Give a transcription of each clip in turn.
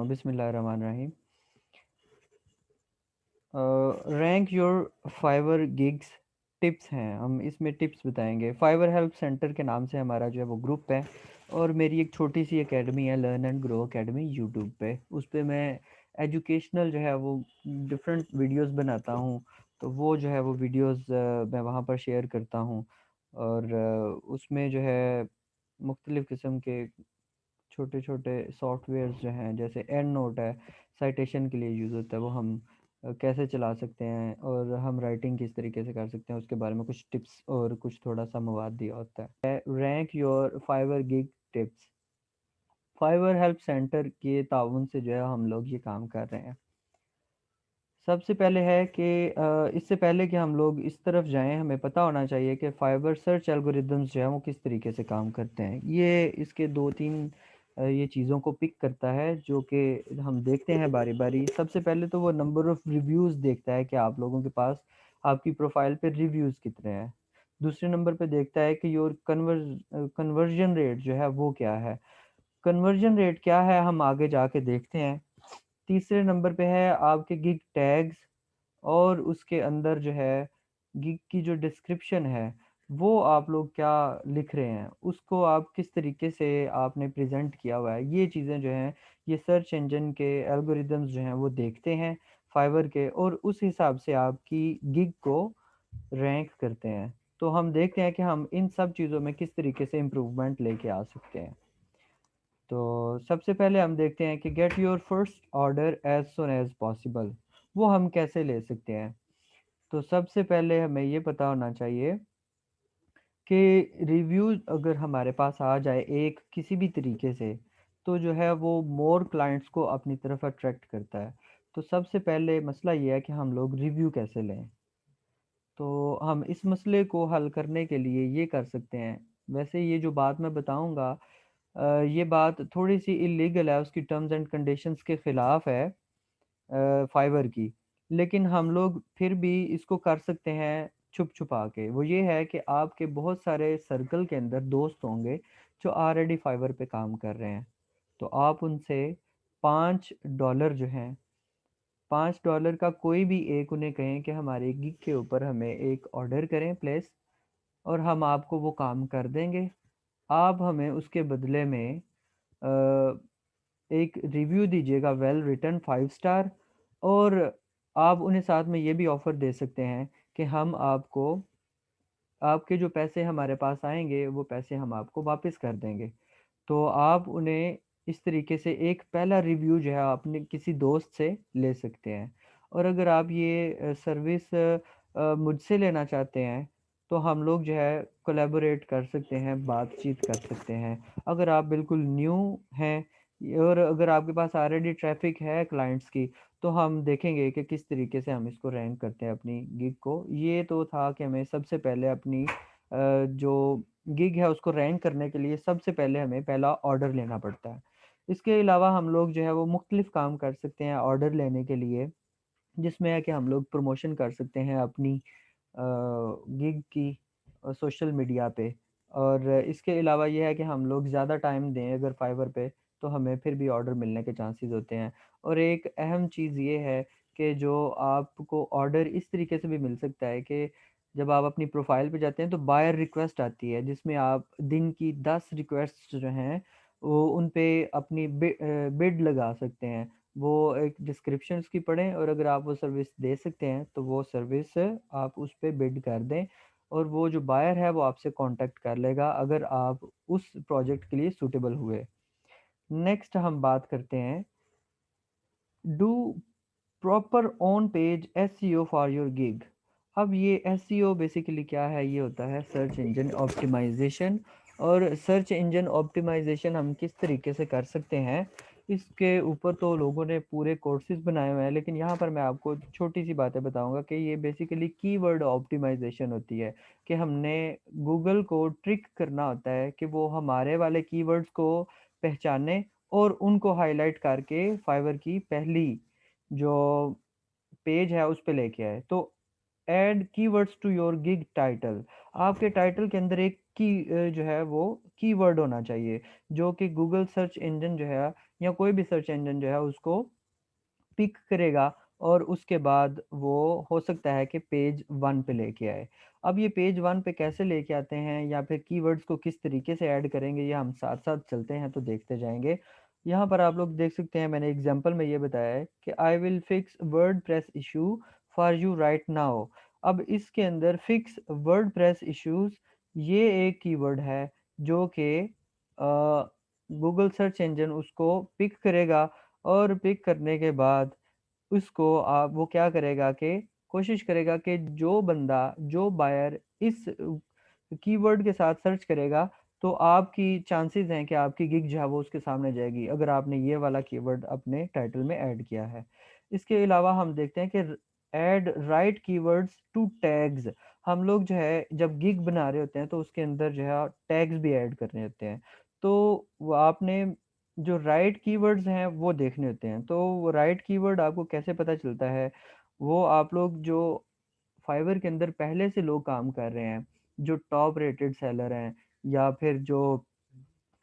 बिस्मिल्लाहिर्रहमानिर्रहीम। Rank your Fiverr gigs tips हैं, हम इसमें टिप्स बताएंगे। फाइवर हेल्प सेंटर के नाम से हमारा जो है वो ग्रुप है, और मेरी एक छोटी सी एकेडमी है, learn and grow academy, YouTube पे। उस पे मैं एजुकेशनल जो है वो डिफरेंट वीडियोस बनाता हूँ। तो वो जो है वो वीडियोस मैं वहाँ पर शेयर करता हूँ। और उसमें जो है मुख्तलिफ़ किस्म के छोटे छोटे सॉफ्टवेयर्स जो हैं, जैसे एंड नोट है, साइटेशन के लिए यूज़ होता है, वो हम कैसे चला सकते हैं, और हम राइटिंग किस तरीके से कर सकते हैं, उसके बारे में कुछ टिप्स और कुछ थोड़ा सा मवाद दिया होता है। Rank your Fiverr gig tips. Fiverr help center के ताउन से जो है हम लोग ये काम कर रहे हैं। सबसे पहले है कि इससे पहले कि हम लोग इस तरफ जाएं, हमें पता होना चाहिए कि फाइबर सर्च एल्गोरिदम्स जो है वो किस तरीके से काम करते हैं। ये इसके दो तीन ये चीज़ों को पिक करता है, जो कि हम देखते हैं बारी बारी। सबसे पहले तो वो नंबर ऑफ़ रिव्यूज़ देखता है कि आप लोगों के पास आपकी प्रोफाइल पे रिव्यूज़ कितने हैं। दूसरे नंबर पे देखता है कि योर कन्वर्जन रेट जो है वो क्या है। कन्वर्जन रेट क्या है, हम आगे जाके देखते हैं। तीसरे नंबर पे है आपके गिग टैग्स, और उसके अंदर जो है गिग की जो डिस्क्रिप्शन है, वो आप लोग क्या लिख रहे हैं, उसको आप किस तरीके से आपने प्रेजेंट किया हुआ है। ये चीज़ें जो हैं, ये सर्च इंजन के एल्गोरिदम्स जो हैं वो देखते हैं फाइवर के, और उस हिसाब से आपकी गिग को रैंक करते हैं। तो हम देखते हैं कि हम इन सब चीज़ों में किस तरीके से इम्प्रूवमेंट लेके आ सकते हैं। तो सबसे पहले हम देखते हैं कि get your first order as soon as possible, वो हम कैसे ले सकते हैं। तो सबसे पहले हमें ये पता होना चाहिए कि रिव्यू अगर हमारे पास आ जाए एक किसी भी तरीके से, तो जो है वो मोर क्लाइंट्स को अपनी तरफ अट्रैक्ट करता है। तो सबसे पहले मसला ये है कि हम लोग रिव्यू कैसे लें। तो हम इस मसले को हल करने के लिए ये कर सकते हैं। वैसे ये जो बात मैं बताऊंगा, ये बात थोड़ी सी इलीगल है, उसकी टर्म्स एंड कंडीशंस के ख़िलाफ़ है फाइवर की। लेकिन हम लोग फिर भी इसको कर सकते हैं छुप छुपा के। वो ये है कि आपके बहुत सारे सर्कल के अंदर दोस्त होंगे जो ऑलरेडी फाइवर पे काम कर रहे हैं। तो आप उनसे $5 जो हैं, $5 का कोई भी एक उन्हें कहें कि हमारे गिग के ऊपर हमें एक ऑर्डर करें प्लेस, और हम आपको वो काम कर देंगे। आप हमें उसके बदले में अ, एक रिव्यू दीजिएगा, वेल रिटन 5 स्टार। और आप उन्हें साथ में ये भी ऑफ़र दे सकते हैं कि हम आपको, आपके जो पैसे हमारे पास आएँगे वो पैसे हम आपको वापस कर देंगे। तो आप उन्हें इस तरीके से एक पहला रिव्यू जो है अपने किसी दोस्त से ले सकते हैं। और अगर आप ये सर्विस मुझसे लेना चाहते हैं, तो हम लोग जो है कोलैबोरेट कर सकते हैं, बातचीत कर सकते हैं। अगर आप बिल्कुल न्यू हैं, और अगर आपके पास ऑलरेडी ट्रैफ़िक है क्लाइंट्स की, तो हम देखेंगे कि किस तरीके से हम इसको रैंक करते हैं अपनी गिग को। ये तो था कि हमें सबसे पहले अपनी जो गिग है उसको रैंक करने के लिए सबसे पहले हमें पहला ऑर्डर लेना पड़ता है। इसके अलावा हम लोग जो है वो मुख्तलिफ काम कर सकते हैं ऑर्डर लेने के लिए, जिसमें है कि हम लोग प्रमोशन कर सकते हैं अपनी गिग की सोशल मीडिया पे। और इसके अलावा ये है कि हम लोग ज़्यादा टाइम दें अगर फाइवर पे, तो हमें फिर भी ऑर्डर मिलने के चांसेस होते हैं। और एक अहम चीज़ ये है कि जो आपको ऑर्डर इस तरीके से भी मिल सकता है कि जब आप अपनी प्रोफाइल पे जाते हैं तो बायर रिक्वेस्ट आती है, जिसमें आप दिन की 10 रिक्वेस्ट जो हैं वो उन पे अपनी बिड लगा सकते हैं। वो एक डिस्क्रिप्शन उसकी पढ़ें, और अगर आप वो सर्विस दे सकते हैं तो वो सर्विस आप उस पे बिड कर दें, और वो जो बायर है वो आपसे कांटेक्ट कर लेगा अगर आप उस प्रोजेक्ट के लिए सूटेबल हुए। नेक्स्ट हम बात करते हैं, do proper on page SEO for your gig. अब ये एसईओ बेसिकली क्या है, ये होता है सर्च इंजन ऑप्टिमाइजेशन। और सर्च इंजन ऑप्टिमाइजेशन हम किस तरीके से कर सकते हैं, इसके ऊपर तो लोगों ने पूरे कोर्सेज बनाए हुए हैं, लेकिन यहाँ पर मैं आपको छोटी सी बातें बताऊंगा कि ये बेसिकली कीवर्ड ऑप्टिमाइजेशन होती है। कि हमने गूगल को ट्रिक करना होता है कि वो हमारे वाले कीवर्ड्स को पहचाने, और उनको हाईलाइट करके फाइवर की पहली जो पेज है उस पे लेके आए। तो add keywords to your gig title, आपके टाइटल के अंदर एक की जो है वो कीवर्ड होना चाहिए जो कि गूगल सर्च इंजन जो है या कोई भी सर्च इंजन जो है उसको पिक करेगा, और उसके बाद वो हो सकता है कि पेज वन पे लेके आए। अब ये पेज वन पे कैसे लेके आते हैं या फिर कीवर्ड्स को किस तरीके से ऐड करेंगे, ये हम साथ साथ चलते हैं तो देखते जाएंगे। यहाँ पर आप लोग देख सकते हैं, मैंने एग्जांपल में ये बताया है कि आई will fix word press issue for you right now. अब इसके अंदर फिक्स वर्ड प्रेस इश्यूज, ये एक कीवर्ड है जो कि गूगल सर्च इंजन उसको पिक करेगा, और पिक करने के बाद उसको आप वो क्या करेगा कि कोशिश करेगा कि जो बंदा, जो बायर इस कीवर्ड के साथ सर्च करेगा, तो आपकी चांसेस हैं कि आपकी गिग जो है वो उसके सामने जाएगी, अगर आपने ये वाला कीवर्ड अपने टाइटल में ऐड किया है। इसके अलावा हम देखते हैं कि add right keywords to tags. हम लोग जो है जब गिग बना रहे होते हैं तो उसके अंदर जो है टैग्स भी ऐड करने होते हैं। तो वो आपने जो राइट कीवर्ड्स हैं वो देखने होते हैं। तो वो राइट कीवर्ड आपको कैसे पता चलता है, वो आप लोग जो फाइवर के अंदर पहले से लोग काम कर रहे हैं, जो टॉप रेटेड सेलर हैं या फिर जो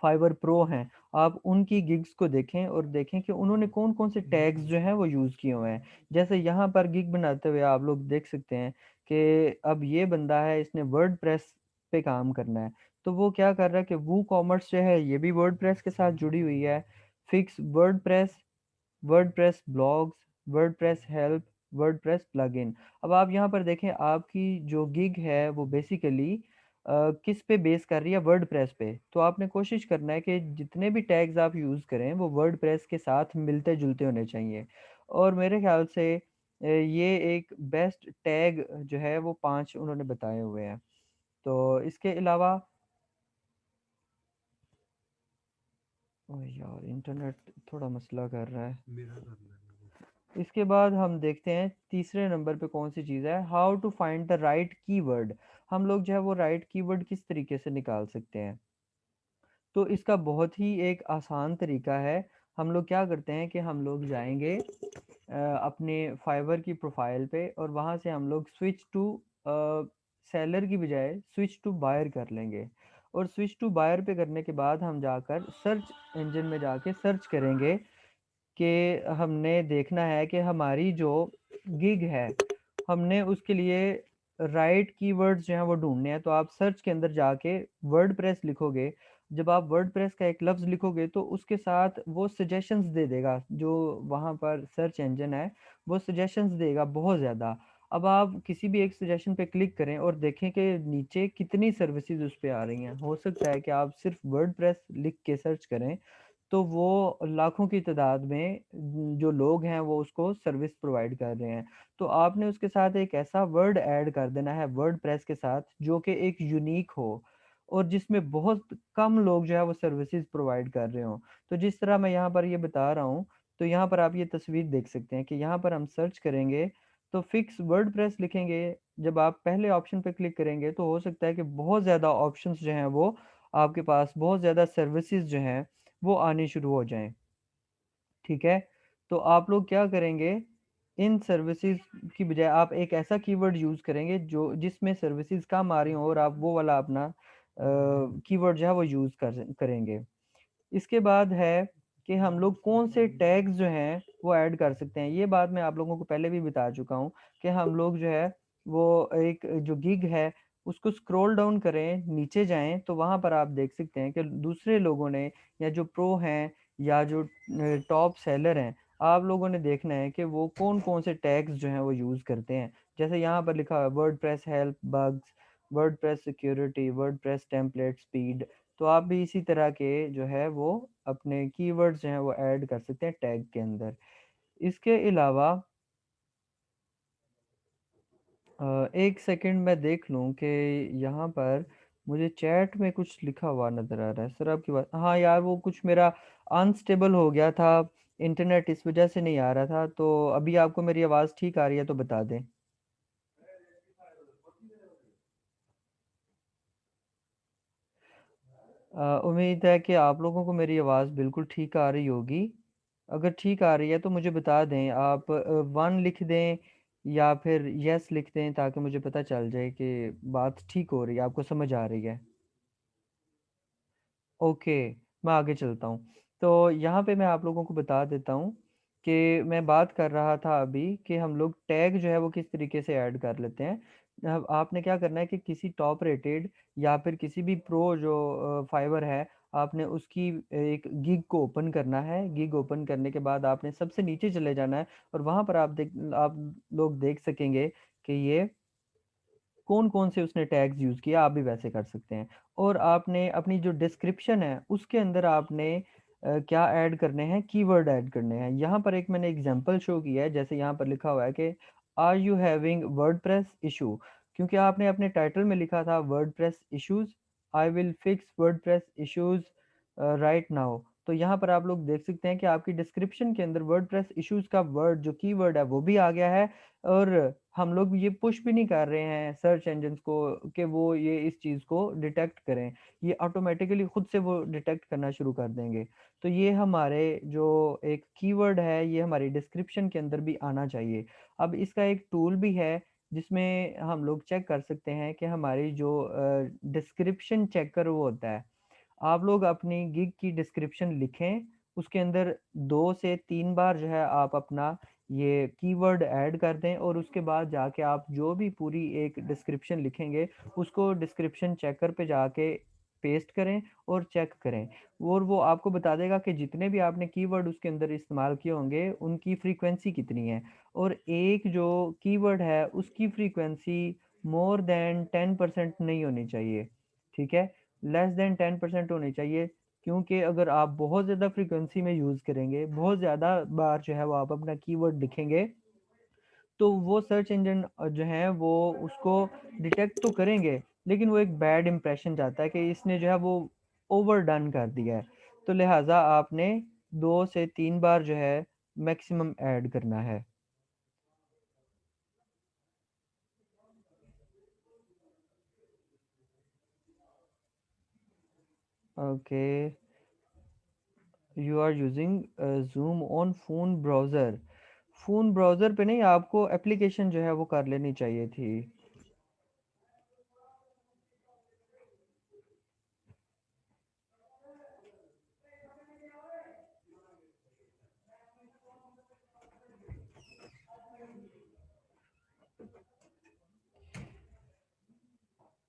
फाइवर प्रो हैं, आप उनकी गिग्स को देखें और देखें कि उन्होंने कौन कौन से टैग्स जो हैं वो यूज़ किए हुए हैं। जैसे यहाँ पर गिग बनाते हुए आप लोग देख सकते हैं कि अब ये बंदा है, इसने वर्ड प्रेस पे काम करना है, तो वो क्या कर रहा है कि वो कॉमर्स जो है ये भी वर्ड प्रेस के साथ जुड़ी हुई है। Fix word press, WordPress blogs, WordPress help, WordPress plugin. अब आप यहाँ पर देखें, आपकी जो गिग है वो बेसिकली किस पे बेस कर रही है, वर्डप्रेस पे। तो आपने कोशिश करना है कि जितने भी टैग्स आप यूज़ करें वो वर्डप्रेस के साथ मिलते जुलते होने चाहिए। और मेरे ख्याल से ये एक बेस्ट टैग जो है वो 5 उन्होंने बताए हुए हैं। तो इसके अलावा, ओह यार इंटरनेट थोड़ा मसला कर रहा है। इसके बाद हम देखते हैं तीसरे नंबर पे कौन सी चीज़ है, how to find the right keyword. हम लोग जो है वो राइट कीवर्ड किस तरीके से निकाल सकते हैं। तो इसका बहुत ही एक आसान तरीका है। हम लोग क्या करते हैं कि हम लोग जाएंगे अपने फाइवर की प्रोफाइल पे, और वहाँ से हम लोग स्विच टू सेलर की बजाय स्विच टू बायर कर लेंगे। और स्विच टू बायर पे करने के बाद हम जाकर सर्च इंजन में जाके सर्च करेंगे कि हमने देखना है कि हमारी जो गिग है, हमने उसके लिए राइट कीवर्ड्स जो हैं वो ढूंढने हैं। तो आप सर्च के अंदर जाके वर्डप्रेस लिखोगे, जब आप वर्डप्रेस का एक लफ्ज़ लिखोगे तो उसके साथ वो सजेशंस दे देगा, जो वहाँ पर सर्च इंजन है वो सजेशंस देगा बहुत ज़्यादा। अब आप किसी भी एक सजेशन पे क्लिक करें और देखें कि नीचे कितनी सर्विसेज उस पे आ रही हैं। हो सकता है कि आप सिर्फ वर्डप्रेस लिख के सर्च करें तो वो लाखों की तादाद में जो लोग हैं वो उसको सर्विस प्रोवाइड कर रहे हैं। तो आपने उसके साथ एक ऐसा वर्ड ऐड कर देना है वर्डप्रेस के साथ जो कि एक यूनिक हो, और जिसमें बहुत कम लोग जो है वो सर्विसेज प्रोवाइड कर रहे हों। तो जिस तरह मैं यहाँ पर ये बता रहा हूँ, तो यहाँ पर आप ये तस्वीर देख सकते हैं कि यहाँ पर हम सर्च करेंगे तो फिक्स वर्डप्रेस लिखेंगे। जब आप पहले ऑप्शन पे क्लिक करेंगे तो हो सकता है कि बहुत ज़्यादा ऑप्शंस जो हैं वो आपके पास, बहुत ज़्यादा सर्विसेज जो हैं वो आनी शुरू हो जाएँ। ठीक है? तो आप लोग क्या करेंगे, इन सर्विसेज़ की बजाय आप एक ऐसा कीवर्ड यूज़ करेंगे जो जिसमें सर्विसेज़ कम आ रही हों, और आप वो वाला अपना कीवर्ड जो है वो यूज़ करेंगे। इसके बाद है कि हम लोग कौन से टैग्स जो हैं वो ऐड कर सकते हैं। ये बात मैं आप लोगों को पहले भी बता चुका हूँ कि हम लोग जो है वो एक जो गिग है उसको स्क्रॉल डाउन करें, नीचे जाएँ तो वहाँ पर आप देख सकते हैं कि दूसरे लोगों ने, या जो प्रो हैं या जो टॉप सेलर हैं, आप लोगों ने देखना है कि वो कौन-कौन से टैग्स जो हैं वो यूज़ करते हैं। जैसे यहाँ पर लिखा हुआ है WordPress help bugs, WordPress security, WordPress template speed. तो आप भी इसी तरह के जो है वो अपने कीवर्ड्स जो हैं वो ऐड कर सकते हैं टैग के अंदर। इसके अलावा एक सेकंड मैं देख लूँ कि यहाँ पर मुझे चैट में कुछ लिखा हुआ नज़र आ रहा है। सर आपकी बात, हाँ यार वो कुछ मेरा अनस्टेबल हो गया था, इंटरनेट इस वज़ह से नहीं आ रहा था। तो अभी आपको मेरी आवाज़ ठीक आ रही है तो बता दें। उम्मीद है कि आप लोगों को मेरी आवाज़ बिल्कुल ठीक आ रही होगी। अगर ठीक आ रही है तो मुझे बता दें, आप 1 लिख दें या फिर येस लिख दें, ताकि मुझे पता चल जाए कि बात ठीक हो रही है, आपको समझ आ रही है। ओके, मैं आगे चलता हूँ। तो यहाँ पे मैं आप लोगों को बता देता हूँ कि मैं बात कर रहा था अभी कि हम लोग टैग जो है वो किस तरीके से ऐड कर लेते हैं। अब आपने क्या करना है कि किसी टॉप रेटेड या फिर किसी भी प्रो जो फाइवर है, आपने उसकी एक गिग को ओपन करना है। गिग ओपन करने के बाद आपने सबसे नीचे चले जाना है और वहाँ पर आप लोग देख सकेंगे कि ये कौन-कौन से उसने टैग्स यूज़ किया, आप भी वैसे कर सकते हैं। और आपने अपनी जो डिस्क्रिप्शन है, उसके अंदर आपने क्या ऐड करने हैं, कीवर्ड ऐड करने हैं। यहाँ पर एक मैंने एग्ज़ाम्पल शो किया है, जैसे यहाँ पर लिखा हुआ है कि are you having WordPress issue? क्योंकि आपने अपने टाइटल में लिखा था WordPress issues, I will fix WordPress issues right now. तो यहाँ पर आप लोग देख सकते हैं कि आपकी डिस्क्रिप्शन के अंदर वर्डप्रेस इश्यूज़ का वर्ड जो कीवर्ड है, वो भी आ गया है और हम लोग ये पुश भी नहीं कर रहे हैं सर्च इंजन्स को कि वो ये इस चीज़ को डिटेक्ट करें। ये ऑटोमेटिकली खुद से वो डिटेक्ट करना शुरू कर देंगे। तो ये हमारे जो एक कीवर्ड है, ये हमारी डिस्क्रिप्शन के अंदर भी आना चाहिए। अब इसका एक टूल भी है जिसमें हम लोग चेक कर सकते हैं कि हमारी जो डिस्क्रिप्शन चेकर वो होता है। आप लोग अपनी गिग की डिस्क्रिप्शन लिखें, उसके अंदर 2 से 3 बार जो है आप अपना ये कीवर्ड ऐड कर दें और उसके बाद जाके आप जो भी पूरी एक डिस्क्रिप्शन लिखेंगे, उसको डिस्क्रिप्शन चेकर पे जाके पेस्ट करें और चेक करें। और वो आपको बता देगा कि जितने भी आपने कीवर्ड उसके अंदर इस्तेमाल किए होंगे, उनकी फ्रीक्वेंसी कितनी है। और एक जो कीवर्ड है, उसकी फ्रीक्वेंसी मोर दैन 10% नहीं होनी चाहिए, ठीक है? लेस देन 10% होनी चाहिए, क्योंकि अगर आप बहुत ज़्यादा फ्रीक्वेंसी में यूज़ करेंगे, बहुत ज़्यादा बार जो है वो आप अपना कीवर्ड लिखेंगे, तो वो सर्च इंजन जो है वो उसको डिटेक्ट तो करेंगे, लेकिन वो एक बैड इंप्रेशन जाता है कि इसने जो है वो ओवरडन कर दिया है। तो लिहाज़ा आपने 2 से 3 बार जो है मैक्सिमम ऐड करना है। Okay, you are using Zoom on phone browser. Phone browser पे नहीं, आपको एप्लीकेशन जो है वो कर लेनी चाहिए थी।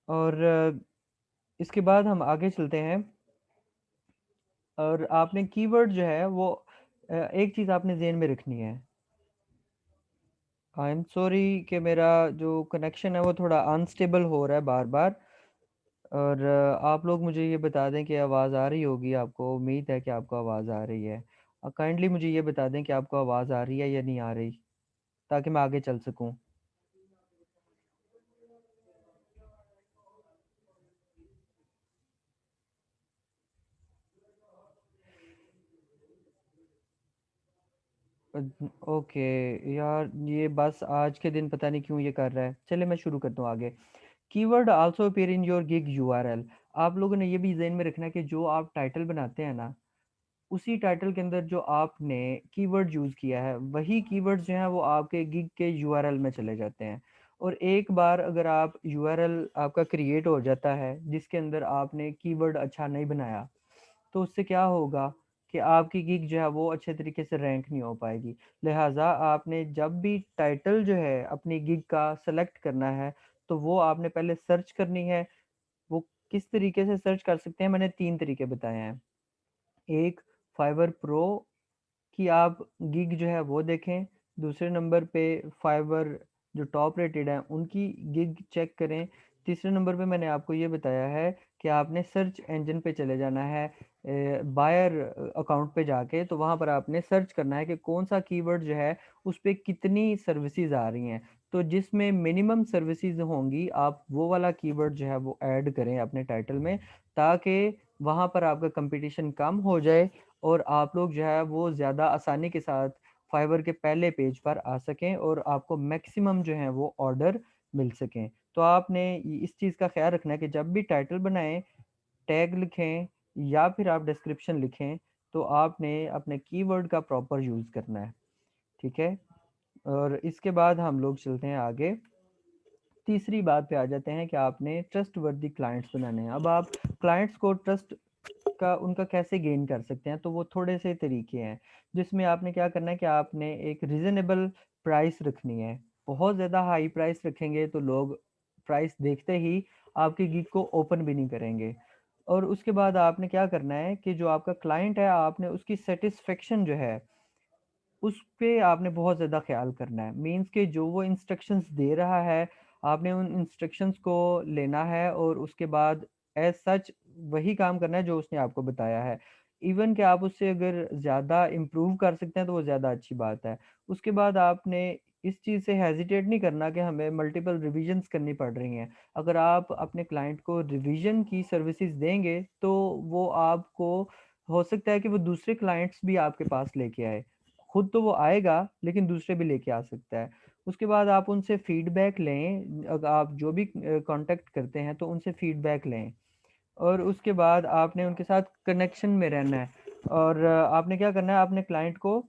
और इसके बाद हम आगे चलते हैं और आपने कीवर्ड जो है वो एक चीज़ आपने ज़हन में रखनी है। आई एम सॉरी कि मेरा जो कनेक्शन है वो थोड़ा अनस्टेबल हो रहा है बार-बार। और आप लोग मुझे ये बता दें कि आवाज़ आ रही होगी आपको, उम्मीद है कि आपको आवाज़ आ रही है। काइंडली मुझे ये बता दें कि आपको आवाज़ आ रही है या नहीं आ रही, ताकि मैं आगे चल सकूँ। ओके, यार ये बस आज के दिन पता नहीं क्यों ये कर रहा है। चलिए मैं शुरू करता हूँ आगे। Keyword also appear in your gig URL. आप लोगों ने ये भी ज़हन में रखना है कि जो आप टाइटल बनाते हैं ना, उसी टाइटल के अंदर जो आपने कीवर्ड यूज़ किया है, वही कीवर्ड्स जो हैं वो आपके गिग के यूआरएल में चले जाते हैं। और एक बार अगर आप यूआरएल आपका क्रिएट हो जाता है, जिसके अंदर आपने कीवर्ड अच्छा नहीं बनाया, तो उससे क्या होगा कि आपकी गिग जो है वो अच्छे तरीके से रैंक नहीं हो पाएगी। लिहाजा आपने जब भी टाइटल जो है अपनी गिग का सेलेक्ट करना है, तो वो आपने पहले सर्च करनी है। वो किस तरीके से सर्च कर सकते हैं, मैंने 3 तरीके बताए हैं। एक, फाइवर प्रो कि आप गिग जो है वो देखें। दूसरे नंबर पे फाइवर जो टॉप रेटेड हैं उनकी गिग चेक करें। तीसरे नंबर पे मैंने आपको ये बताया है कि आपने सर्च इंजन पे चले जाना है, बायर अकाउंट पे जाके, तो वहाँ पर आपने सर्च करना है कि कौन सा कीवर्ड जो है उस पे कितनी सर्विसेज आ रही हैं। तो जिसमें मिनिमम सर्विसेज होंगी, आप वो वाला कीवर्ड जो है वो ऐड करें अपने टाइटल में, ताकि वहाँ पर आपका कंपटीशन कम हो जाए और आप लोग जो है वो ज़्यादा आसानी के साथ फाइवर के पहले पेज पर आ सकें और आपको मैक्सिमम जो है वो ऑर्डर मिल सकें। तो आपने इस चीज़ का ख्याल रखना है कि जब भी टाइटल बनाएं, टैग लिखें या फिर आप डिस्क्रिप्शन लिखें, तो आपने अपने कीवर्ड का प्रॉपर यूज़ करना है, ठीक है? और इसके बाद हम लोग चलते हैं आगे। तीसरी बात पे आ जाते हैं कि आपने ट्रस्ट वर्दी क्लाइंट्स बनाने हैं। अब आप क्लाइंट्स को ट्रस्ट का उनका कैसे गेन कर सकते हैं, तो वो थोड़े से तरीके हैं, जिसमें आपने क्या करना है कि आपने एक रीज़नेबल प्राइस रखनी है। बहुत ज़्यादा हाई प्राइस रखेंगे तो लोग प्राइस देखते ही आपकी गिग को ओपन भी नहीं करेंगे। और उसके बाद आपने क्या करना है कि जो आपका क्लाइंट है, आपने उसकी सैटिस्फैक्शन जो है उस पे आपने बहुत ज़्यादा ख़्याल करना है। मीन्स कि जो वो इंस्ट्रक्शंस दे रहा है, आपने उन इंस्ट्रक्शंस को लेना है और उसके बाद एज़ सच वही काम करना है जो उसने आपको बताया है। इवन कि आप उससे अगर ज़्यादा इम्प्रूव कर सकते हैं तो वो ज़्यादा अच्छी बात है। उसके बाद आपने इस चीज़ से हेज़िटेट नहीं करना कि हमें मल्टीपल रिविज़न्स करनी पड़ रही हैं। अगर आप अपने क्लाइंट को रिविज़न की सर्विसेज़ देंगे, तो वो आपको हो सकता है कि वो दूसरे क्लाइंट्स भी आपके पास लेके आए। खुद तो वो आएगा, लेकिन दूसरे भी लेके आ सकता है। उसके बाद आप उनसे फीडबैक लें, आप जो भी कॉन्टैक्ट करते हैं तो उनसे फीडबैक लें और उसके बाद आपने उनके साथ कनेक्शन में रहना है और आपने क्या करना है, आपने क्लाइंट को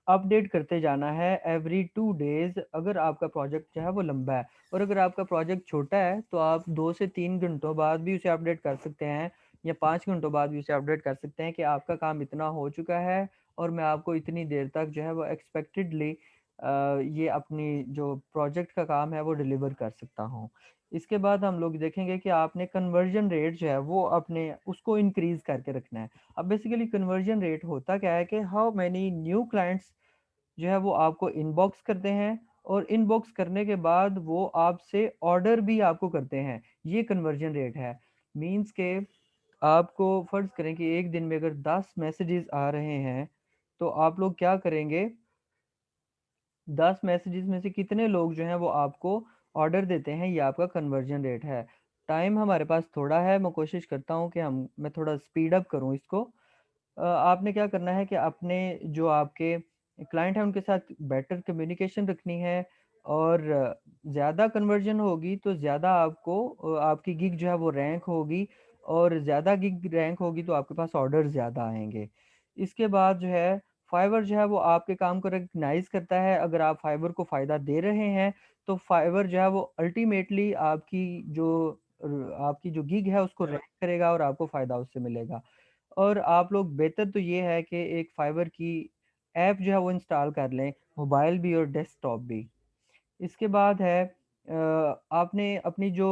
अपडेट करते जाना है एवरी 2 डेज़ अगर आपका प्रोजेक्ट जो है वो लंबा है और अगर आपका प्रोजेक्ट छोटा है, तो आप 2 से 3 घंटों बाद भी उसे अपडेट कर सकते हैं या 5 घंटों बाद भी उसे अपडेट कर सकते हैं कि आपका काम इतना हो चुका है और मैं आपको इतनी देर तक जो है वो एक्सपेक्टेडली ये अपनी जो प्रोजेक्ट का काम है वो डिलीवर कर सकता हूँ। इसके बाद हम लोग देखेंगे कि आपने कन्वर्जन रेट जो है वो अपने उसको इंक्रीज़ करके रखना है। अब बेसिकली कन्वर्जन रेट होता क्या है कि हाउ मैनी न्यू क्लाइंट्स जो है वो आपको इनबॉक्स करते हैं और इनबॉक्स करने के बाद वो आपसे ऑर्डर भी आपको करते हैं, ये कन्वर्जन रेट है। मीन्स के आपको फ़र्ज़ करें कि एक दिन में अगर 10 मैसेजेस आ रहे हैं, तो आप लोग क्या करेंगे, 10 मैसेजेस में से कितने लोग जो हैं वो आपको ऑर्डर देते हैं, ये आपका कन्वर्जन रेट है। टाइम हमारे पास थोड़ा है, मैं कोशिश करता हूँ कि हम मैं थोड़ा स्पीड अप करूँ इसको। आपने क्या करना है कि अपने जो आपके क्लाइंट हैं उनके साथ बेटर कम्युनिकेशन रखनी है और ज़्यादा कन्वर्जन होगी तो ज़्यादा आपको आपकी गिग जो है वो रैंक होगी और ज़्यादा गिग रैंक होगी तो आपके पास ऑर्डर ज़्यादा आएँगे। इसके बाद जो है फाइवर जो है वो आपके काम को रिकॉग्नाइज़ करता है, अगर आप फाइवर को फ़ायदा दे रहे हैं, तो फाइवर जो है वो अल्टीमेटली आपकी जो गिग है उसको रैंक करेगा और आपको फ़ायदा उससे मिलेगा। और आप लोग बेहतर तो ये है कि एक फाइवर की ऐप जो है वो इंस्टॉल कर लें, मोबाइल भी और डेस्कटॉप भी। इसके बाद है आपने अपनी जो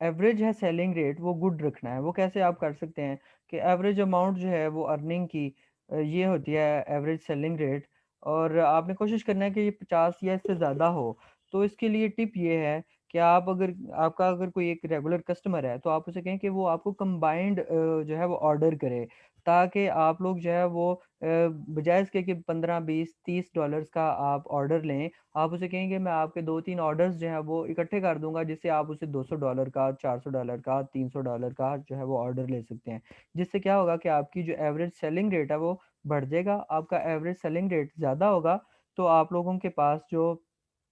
एवरेज है सेलिंग रेट वो गुड रखना है। वो कैसे आप कर सकते हैं कि एवरेज अमाउंट जो है वो अर्निंग की ये होती है एवरेज सेलिंग रेट और आपने कोशिश करना है कि ये 50 या इससे ज़्यादा हो। तो इसके लिए टिप ये है कि आप अगर आपका अगर कोई एक रेगुलर कस्टमर है, तो आप उसे कहें कि वो आपको कंबाइंड जो है वो ऑर्डर करे, ताकि आप लोग जो है वो बजाय इसके कि 15, 20, $30 का आप ऑर्डर लें, आप उसे कहेंगे मैं आपके 2-3 ऑर्डर्स जो हैं वो इकट्ठे कर दूँगा जिससे आप उसे $200 का, $400 का, $300 का जो है वो ऑर्डर ले सकते हैं। जिससे क्या होगा कि आपकी जो एवरेज सेलिंग रेट है वो बढ़ जाएगा, आपका एवरेज सेलिंग रेट ज़्यादा होगा, तो आप लोगों के पास जो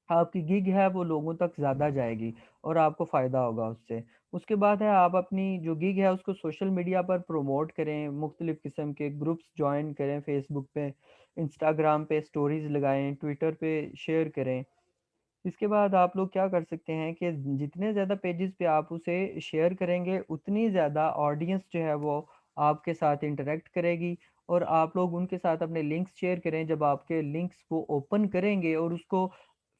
आपकी गिग है वो लोगों तक ज़्यादा जाएगी और आपको फ़ायदा होगा उससे। उसके बाद है आप अपनी जो गिग है उसको सोशल मीडिया पर प्रमोट करें, मुख्तलिफ़ किस्म के ग्रुप्स जॉइन करें, फ़ेसबुक पे, इंस्टाग्राम पे स्टोरीज़ लगाएँ, ट्विटर पे शेयर करें। इसके बाद आप लोग क्या कर सकते हैं कि जितने ज़्यादा पेजेस पे आप उसे शेयर करेंगे, उतनी ज़्यादा ऑडियंस जो है वो आपके साथ इंटरैक्ट करेगी और आप लोग उनके साथ अपने लिंक्स शेयर करें। जब आपके लिंक्स वो ओपन करेंगे और उसको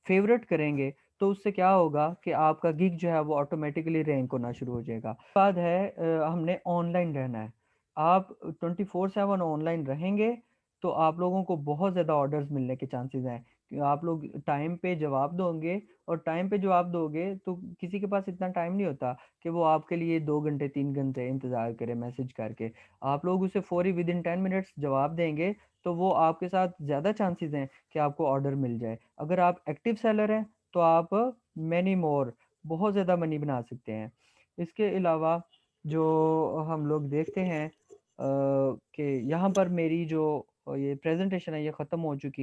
फ़ेवरेट करेंगे, तो उससे क्या होगा कि आपका गिग जो है वो ऑटोमैटिकली रैंक होना शुरू हो जाएगा। बाद है हमने ऑनलाइन रहना है। आप 24/7 ऑनलाइन रहेंगे, तो आप लोगों को बहुत ज़्यादा ऑर्डर्स मिलने के चांसेज़ हैं। कि आप लोग टाइम पे जवाब दोगे और टाइम पे जवाब दोगे तो किसी के पास इतना टाइम नहीं होता कि वो आपके लिए 2 घंटे 3 घंटे इंतज़ार करे मैसेज करके। आप लोग उसे फ़ौरी विदिन 10 मिनट्स जवाब देंगे तो वो आपके साथ ज़्यादा चांसेज़ हैं कि आपको ऑर्डर मिल जाए। अगर आप एक्टिव सेलर हैं तो आप मैनी मोर बहुत ज़्यादा मनी बना सकते हैं। इसके अलावा जो हम लोग देखते हैं कि यहाँ पर मेरी जो ये प्रेज़ेंटेशन है ये ख़त्म हो चुकी है।